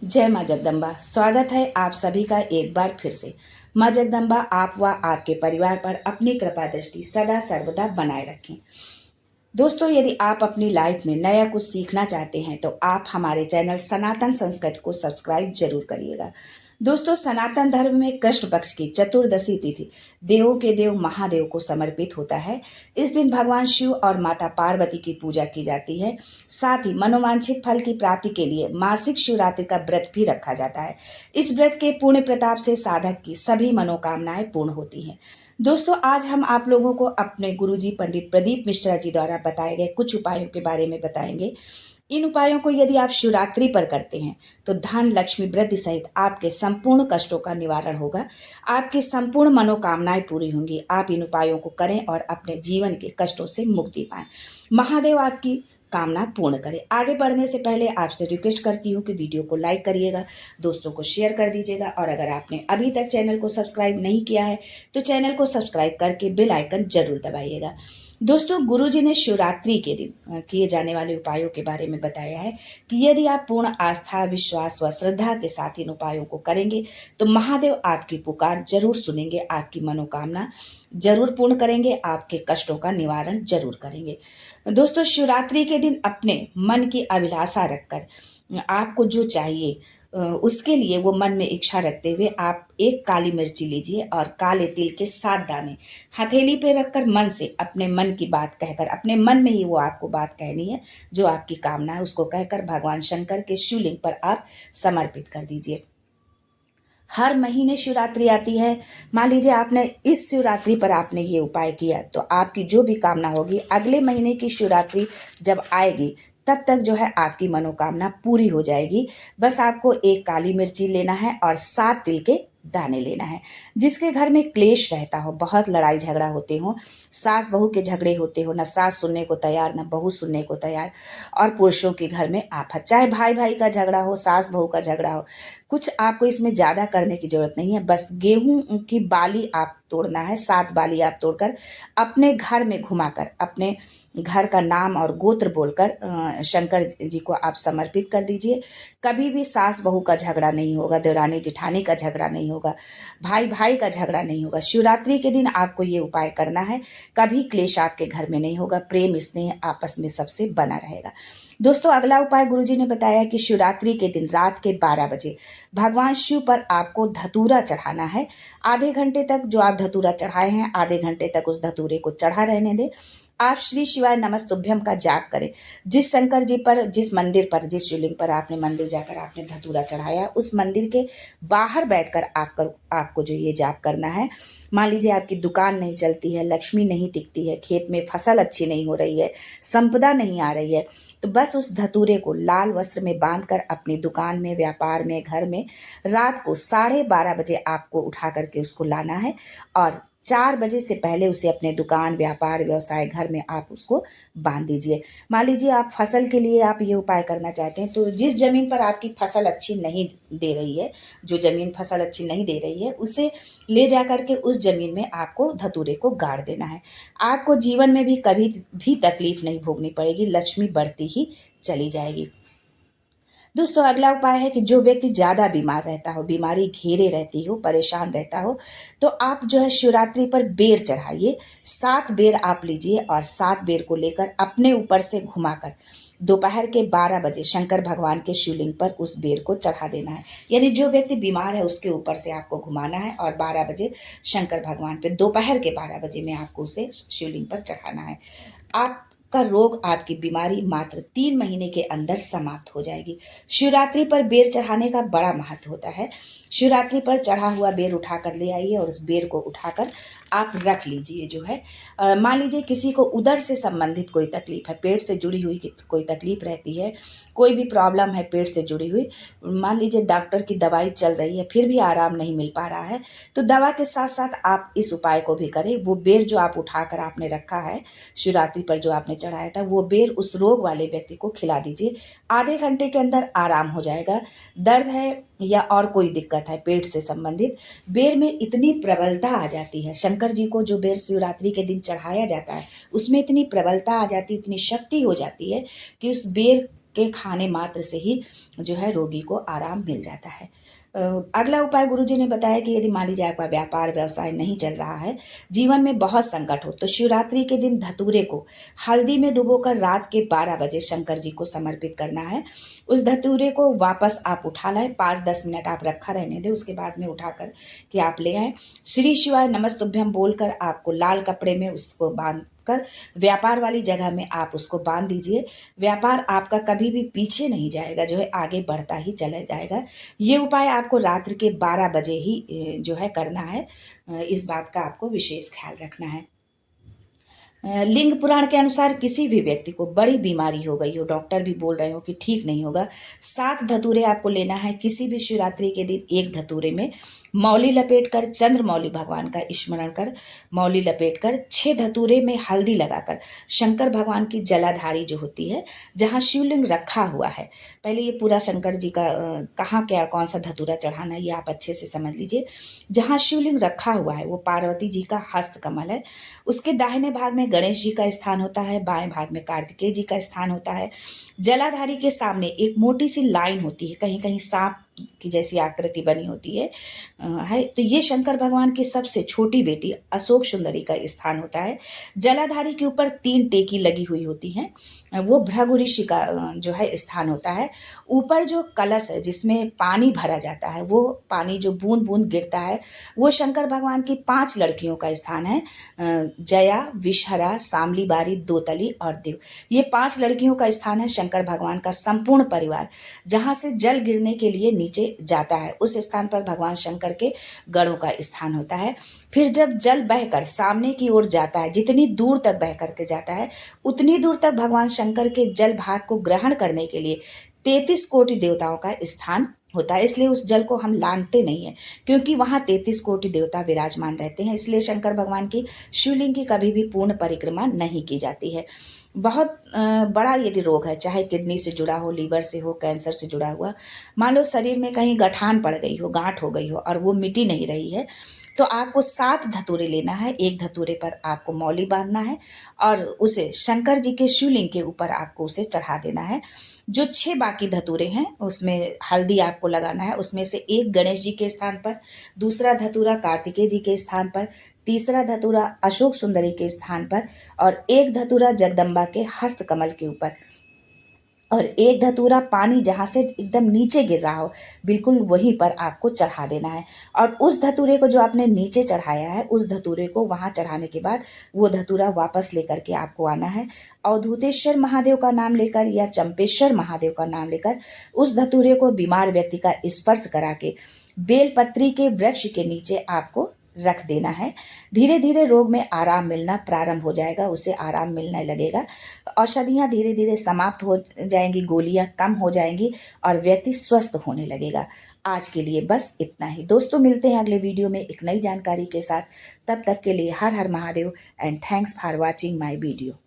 जय माँ जगदम्बा। स्वागत है आप सभी का एक बार फिर से। माँ जगदम्बा आप व आपके परिवार पर अपनी कृपा दृष्टि सदा सर्वदा बनाए रखें। दोस्तों, यदि आप अपनी लाइफ में नया कुछ सीखना चाहते हैं तो आप हमारे चैनल सनातन संस्कृति को सब्सक्राइब जरूर करिएगा। दोस्तों, सनातन धर्म में कृष्ण पक्ष की चतुर्दशी तिथि देवों के देव महादेव को समर्पित होता है। इस दिन भगवान शिव और माता पार्वती की पूजा की जाती है। साथ ही मनोवांछित फल की प्राप्ति के लिए मासिक शिवरात्रि का व्रत भी रखा जाता है। इस व्रत के पुण्य प्रताप से साधक की सभी मनोकामनाएं पूर्ण होती हैं। दोस्तों, आज हम आप लोगों को अपने गुरुजी पंडित प्रदीप मिश्रा जी द्वारा बताए गए कुछ उपायों के बारे में बताएंगे। इन उपायों को यदि आप शिवरात्रि पर करते हैं तो धन लक्ष्मी वृद्धि सहित आपके संपूर्ण कष्टों का निवारण होगा। आपकी संपूर्ण मनोकामनाएं पूरी होंगी। आप इन उपायों को करें और अपने जीवन के कष्टों से मुक्ति पाएं। महादेव आपकी कामना पूर्ण करे। आगे बढ़ने से पहले आपसे रिक्वेस्ट करती हूँ कि वीडियो को लाइक करिएगा, दोस्तों को शेयर कर दीजिएगा और अगर आपने अभी तक चैनल को सब्सक्राइब नहीं किया है तो चैनल को सब्सक्राइब करके बेल आइकन जरूर दबाइएगा। दोस्तों, गुरुजी ने शिवरात्रि के दिन किए जाने वाले उपायों के बारे में बताया है कि यदि आप पूर्ण आस्था, विश्वास व श्रद्धा के साथ इन उपायों को करेंगे तो महादेव आपकी पुकार जरूर सुनेंगे, आपकी मनोकामना जरूर पूर्ण करेंगे, आपके कष्टों का निवारण जरूर करेंगे। दोस्तों, शिवरात्रि के दिन अपने मन की अभिलाषा रखकर आपको जो चाहिए उसके लिए वो मन में इच्छा रखते हुए आप एक काली मिर्ची लीजिए और काले तिल के 7 दाने हथेली पे रखकर मन से अपने मन की बात कहकर, अपने मन में ही वो आपको बात कहनी है जो आपकी कामना है, उसको कहकर भगवान शंकर के शिवलिंग पर आप समर्पित कर दीजिए। हर महीने शिवरात्रि आती है। मान लीजिए आपने इस शिवरात्रि पर आपने ये उपाय किया तो आपकी जो भी कामना होगी अगले महीने की शिवरात्रि जब आएगी तब तक जो है आपकी मनोकामना पूरी हो जाएगी। बस आपको एक काली मिर्ची लेना है और 7 तिल के दाने लेना है। जिसके घर में क्लेश रहता हो, बहुत लड़ाई झगड़ा होते हो, सास बहू के झगड़े होते हो, न सास सुनने को तैयार न बहू सुनने को तैयार, और पुरुषों के घर में आफत, चाहे भाई भाई का झगड़ा हो, सास बहू का झगड़ा हो, कुछ आपको इसमें ज़्यादा करने की ज़रूरत नहीं है। बस गेहूं की बाली आप तोड़ना है। 7 बाली आप तोड़कर अपने घर में घुमाकर अपने घर का नाम और गोत्र बोलकर शंकर जी को आप समर्पित कर दीजिए। कभी भी सास बहू का झगड़ा नहीं होगा, देवरानी जेठानी का झगड़ा नहीं होगा, भाई भाई का झगड़ा नहीं होगा। शिवरात्रि के दिन आपको ये उपाय करना है। कभी क्लेश आपके घर में नहीं होगा, प्रेम स्नेह आपस में सबसे बना रहेगा। दोस्तों, अगला उपाय गुरुजी ने बताया कि शिवरात्रि के दिन रात के 12 बजे भगवान शिव पर आपको धतूरा चढ़ाना है। आधे घंटे तक जो आप धतूरा चढ़ाए हैं, आधे घंटे तक उस धतूरे को चढ़ा रहने दें। आप श्री शिवाय नमस्तुभ्यम का जाप करें। जिस शंकर जी पर, जिस मंदिर पर, जिस शिवलिंग पर आपने मंदिर जाकर आपने धतूरा चढ़ाया, उस मंदिर के बाहर बैठकर आपको जो ये जाप करना है। मान लीजिए आपकी दुकान नहीं चलती है, लक्ष्मी नहीं टिकती है, खेत में फसल अच्छी नहीं हो रही है, संपदा नहीं आ रही है, तो बस उस धतूरे को लाल वस्त्र में बांधकर अपनी दुकान में, व्यापार में, घर में रात को 12:30 बजे आपको उठा करके उसको लाना है और 4 बजे से पहले उसे अपने दुकान, व्यापार, व्यवसाय, घर में आप उसको बांध दीजिए। मान लीजिए आप फसल के लिए आप ये उपाय करना चाहते हैं तो जिस जमीन पर आपकी फसल अच्छी नहीं दे रही है, जो जमीन फसल अच्छी नहीं दे रही है, उसे ले जा करके उस जमीन में आपको धतूरे को गाड़ देना है। आपको जीवन में भी कभी भी तकलीफ नहीं भोगनी पड़ेगी, लक्ष्मी बढ़ती ही चली जाएगी। दोस्तों, अगला उपाय है कि जो व्यक्ति ज़्यादा बीमार रहता हो, बीमारी घेरे रहती हो, परेशान रहता हो, तो आप जो है शिवरात्रि पर बेर चढ़ाइए। 7 बेर आप लीजिए और 7 बेर को लेकर अपने ऊपर से घुमाकर दोपहर के 12 बजे शंकर भगवान के शिवलिंग पर उस बेर को चढ़ा देना है। यानी जो व्यक्ति बीमार है उसके ऊपर से आपको घुमाना है और 12 बजे शंकर भगवान पे, दोपहर के 12 बजे में आपको उसे शिवलिंग पर चढ़ाना है। आपका रोग, आपकी बीमारी मात्र 3 महीने के अंदर समाप्त हो जाएगी। शिवरात्रि पर बेर चढ़ाने का बड़ा महत्व होता है। शिवरात्रि पर चढ़ा हुआ बेर उठा कर ले आइए और उस बेर को उठाकर आप रख लीजिए। जो है मान लीजिए किसी को उदर से संबंधित कोई तकलीफ है, पेट से जुड़ी हुई कोई तकलीफ रहती है, कोई भी प्रॉब्लम है पेट से जुड़ी हुई, मान लीजिए डॉक्टर की दवाई चल रही है फिर भी आराम नहीं मिल पा रहा है, तो दवा के साथ साथ आप इस उपाय को भी करें। वो बेर जो आप उठाकर आपने रखा है शिवरात्रि पर, जो आपने चढ़ाया था, वो बेर उस रोग वाले व्यक्ति को खिला दीजिए। आधे घंटे के अंदर आराम हो जाएगा। दर्द है या और कोई दिक्कत है पेट से संबंधित, बेर में इतनी प्रबलता आ जाती है, शंकर जी को जो बेर शिवरात्रि के दिन चढ़ाया जाता है उसमें इतनी प्रबलता आ जाती है, इतनी शक्ति हो जाती है कि उस बेर के खाने मात्र से ही जो है रोगी को आराम मिल जाता है। अगला उपाय गुरुजी ने बताया कि यदि मान लीजिए आपका व्यापार व्यवसाय नहीं चल रहा है, जीवन में बहुत संकट हो, तो शिवरात्रि के दिन धतूरे को हल्दी में डुबोकर रात के 12 बजे शंकर जी को समर्पित करना है। उस धतूरे को वापस आप उठा लाएं, 5-10 मिनट आप रखा रहने दें, उसके बाद में उठाकर के आप ले आएं। श्री शिवाय नमस्तुभ्यम बोलकर आपको लाल कपड़े में उसको बांध कर व्यापार वाली जगह में आप उसको बांध दीजिए। व्यापार आपका कभी भी पीछे नहीं जाएगा, जो है आगे बढ़ता ही चला जाएगा। ये उपाय आपको रात्रि के 12 बजे ही जो है करना है। इस बात का आपको विशेष ख्याल रखना है। लिंग पुराण के अनुसार किसी भी व्यक्ति को बड़ी बीमारी हो गई हो, डॉक्टर भी बोल रहे हो कि ठीक नहीं होगा, 7 धतूरे आपको लेना है। किसी भी शिवरात्रि के दिन एक धतूरे में मौली लपेटकर, चंद्रमौली भगवान का स्मरण कर मौली लपेटकर 6 धतूरे में हल्दी लगाकर शंकर भगवान की जलाधारी जो होती है, जहाँ शिवलिंग रखा हुआ है, पहले ये पूरा शंकर जी का कहाँ क्या कौन सा धतूरा चढ़ाना है ये आप अच्छे से समझ लीजिए। जहाँ शिवलिंग रखा हुआ है वो पार्वती जी का हस्त कमल है, उसके दाहिने भाग में गणेश जी का स्थान होता है, बाएं भाग में कार्तिकेय जी का स्थान होता है। जलाधारी के सामने एक मोटी सी लाइन होती है, कहीं कहीं सांप की जैसी आकृति बनी होती है तो ये शंकर भगवान की सबसे छोटी बेटी अशोक सुंदरी का स्थान होता है। जलाधारी के ऊपर 3 टेकी लगी हुई होती हैं, वो भृगु ऋषि का जो है स्थान होता है। ऊपर जो कलश है जिसमें पानी भरा जाता है, वो पानी जो बूंद बूंद गिरता है, वो शंकर भगवान की 5 लड़कियों का स्थान है, जया, विषहरा, सामली बारी, दोतली और देव। ये 5 लड़कियों का स्थान है शंकर भगवान का संपूर्ण परिवार जहाँ से जल गिरने के लिए नीचे जाता है, उस स्थान पर भगवान शंकर के गणों का स्थान होता है। फिर जब जल बहकर सामने की ओर जाता है, जितनी दूर तक बह करके जाता है उतनी दूर तक भगवान शंकर के जल भाग को ग्रहण करने के लिए 33 कोटि देवताओं का स्थान होता है। इसलिए उस जल को हम लांघते नहीं है, क्योंकि वहाँ 33 कोटि देवता विराजमान रहते हैं। इसलिए शंकर भगवान की शिवलिंग की कभी भी पूर्ण परिक्रमा नहीं की जाती है। बहुत बड़ा यदि रोग है, चाहे किडनी से जुड़ा हो, लीवर से हो, कैंसर से जुड़ा हुआ, मान लो शरीर में कहीं गठान पड़ गई हो, गांठ हो गई हो और वो मिटी नहीं रही है, तो आपको 7 धतूरे लेना है। एक धतूरे पर आपको मौली बांधना है और उसे शंकर जी के शिवलिंग के ऊपर आपको उसे चढ़ा देना है। जो 6 बाकी धतूरे हैं उसमें हल्दी आपको लगाना है। उसमें से एक गणेश जी के स्थान पर, दूसरा धतूरा कार्तिकेय जी के स्थान पर, तीसरा धतूरा अशोक सुंदरी के स्थान पर और एक धतूरा जगदम्बा के हस्त कमल के ऊपर और एक धतूरा पानी जहाँ से एकदम नीचे गिर रहा हो बिल्कुल वहीं पर आपको चढ़ा देना है। और उस धतूरे को जो आपने नीचे चढ़ाया है, उस धतूरे को वहाँ चढ़ाने के बाद वो धतूरा वापस लेकर के आपको आना है। अवधूतेश्वर महादेव का नाम लेकर या चंपेश्वर महादेव का नाम लेकर उस धतूरे को बीमार व्यक्ति का स्पर्श करा के बेलपत्री के वृक्ष के नीचे आपको रख देना है। धीरे धीरे रोग में आराम मिलना प्रारंभ हो जाएगा, उसे आराम मिलने लगेगा, औषधियाँ धीरे धीरे समाप्त हो जाएंगी, गोलियां कम हो जाएंगी और व्यक्ति स्वस्थ होने लगेगा। आज के लिए बस इतना ही दोस्तों, मिलते हैं अगले वीडियो में एक नई जानकारी के साथ। तब तक के लिए हर हर Mahadev and thanks for watching my video.